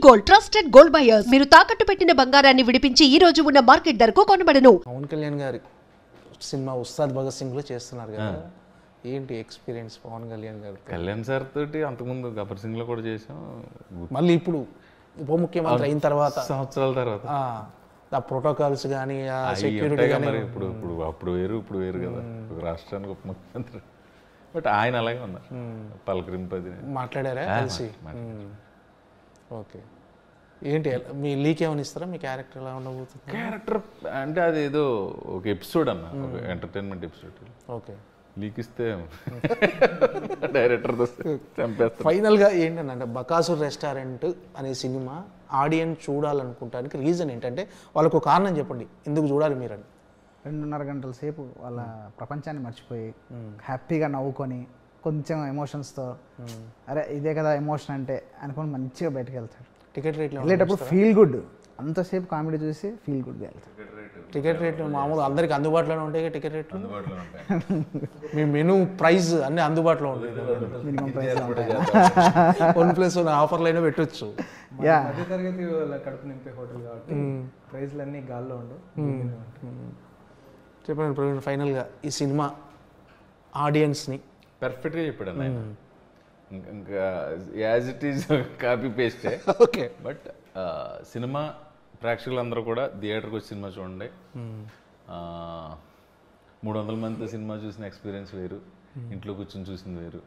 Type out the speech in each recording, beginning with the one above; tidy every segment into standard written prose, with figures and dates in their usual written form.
Gold trusted gold buyers మీరు తాకట్టు పెట్టిన బంగారాన్ని విడిపించి ఈ రోజు ఉన్న మార్కెట్ ధరకు కొనబడను. పవన్ కళ్యాణ్ గారి సినిమా ఉస్తాద్ భగత్ సింగ్ లో చేస్తున్నారు కదా, ఏంటి ఎక్స్పీరియన్స్ పవన్ కళ్యాణ్ గారు? కళ్యాణ్ సార్ తోటి అంతకుముందు గబ్బర్ సింగ్ లో కూడా చేసాం, మళ్ళీ ఇప్పుడు ఉప ముఖ్యమంత్రి అయిన తర్వాత సంవత్సరాల తర్వాత ఆ ప్రోటోకాల్స్ కానీ ఆ సెక్యూరిటీ కానీ ఇప్పుడు ఇప్పుడు అప్పుడు వేరు ఇప్పుడు వేరు కదా, ఒక రాష్ట్రానికి ఉప ముఖ్యమంత్రి. బట్ ఆయన అలాగే ఉన్నారు, పలకరింపది మాట్లాడారా కలిసి? ఓకే, ఏంటి మీ లీక్ ఏమైనా ఇస్తారా? మీ క్యారెక్టర్ ఎలా ఉండబోతుంది? క్యారెక్టర్ అంటే అది ఏదో ఒక ఎపిసోడ్ అన్న, ఒక ఎంటర్టైన్మెంట్ ఎపిసోడ్. ఓకే, లీక్ ఇస్తే డైరెక్టర్ చంపేస్తారు. ఫైనల్గా ఏంటంటే బకాసుర్ రెస్టారెంట్ అనే సినిమా ఆడియన్స్ చూడాలనుకుంటానికి రీజన్ ఏంటంటే వాళ్ళకు కారణం చెప్పండి, ఎందుకు చూడాలి మీరని? 2.5 గంటల సేపు వాళ్ళ ప్రపంచాన్ని మర్చిపోయి హ్యాపీగా నవ్వుకొని కొంచెం ఎమోషన్స్తో అరే ఇదే కదా ఎమోషన్ అంటే అనుకొని మంచిగా బయటకు వెళ్తాడు. టికెట్ రేట్లు వెళ్ళేటప్పుడు ఫీల్ గుడ్, అంతసేపు కామెడీ చూసి ఫీల్ గుడ్గా వెళ్తాడు. టికెట్ రేట్లు మామూలు అందరికి అందుబాటులోనే ఉంటాయి. టికెట్ రేట్లు మీ మెనూ ప్రైస్ అన్ని అందుబాటులో ఉంటాయి. మినిమం ప్రైస్ OnePlus ఆఫర్లు అయినా పెట్టొచ్చు. మధ్యతరగతి కడుపు నింపే హోటల్ కాబట్టి ప్రైస్లు అన్నీ గాల్లో ఉండవు. చెప్పండి ప్రవీణ్, ఫైనల్గా ఈ సినిమా ఆడియన్స్ని పర్ఫెక్ట్గా చెప్పాడు అన్న. ఇంకా యాజ్ ఇట్ ఈజ్ కాపీ పేస్టే. ఓకే, బట్ సినిమా ప్రేక్షకులందరూ కూడా థియేటర్కి వచ్చి సినిమా చూడండి. 300 మంది సినిమా చూసిన ఎక్స్పీరియన్స్ వేరు, ఇంట్లో కూర్చొని చూసింది వేరు.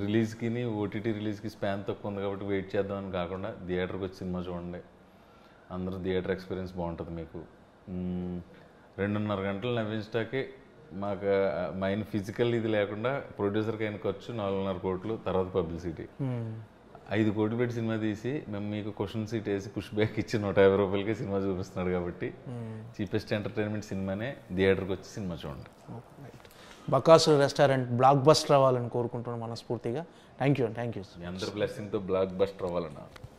రిలీజ్కి ఓటీటీ రిలీజ్కి స్పాన్ తక్కువ ఉంది కాబట్టి వెయిట్ చేద్దామని కాకుండా థియేటర్కి వచ్చి సినిమా చూడండి. అందరూ థియేటర్ ఎక్స్పీరియన్స్ బాగుంటుంది మీకు. 2.5 గంటలు నవ్వించటానికి మాకు మైండ్ ఫిజికల్ ఇది లేకుండా ప్రొడ్యూసర్కి అయిన ఖర్చు 4.5 కోట్లు, తర్వాత పబ్లిసిటీ 5 కోట్లు పెట్టి సినిమా తీసి మేము మీకు క్వశ్చన్ సీట్ వేసి పుష్ బ్యాక్ ఇచ్చి 150 రూపాయలకి సినిమా చూపిస్తున్నాడు కాబట్టి చీపెస్ట్ ఎంటర్టైన్మెంట్ సినిమానే, థియేటర్కి వచ్చి సినిమా చూడండి. బకాసుర్ రెస్టారెంట్ బ్లాక్ బస్టర్ అవ్వాలని కోరుకుంటున్నాను మనస్ఫూర్తిగా. Thank you. మీ అందరి బ్లెస్సింగ్తో బ్లాక్ బస్టర్ అవ్వాలన్నా.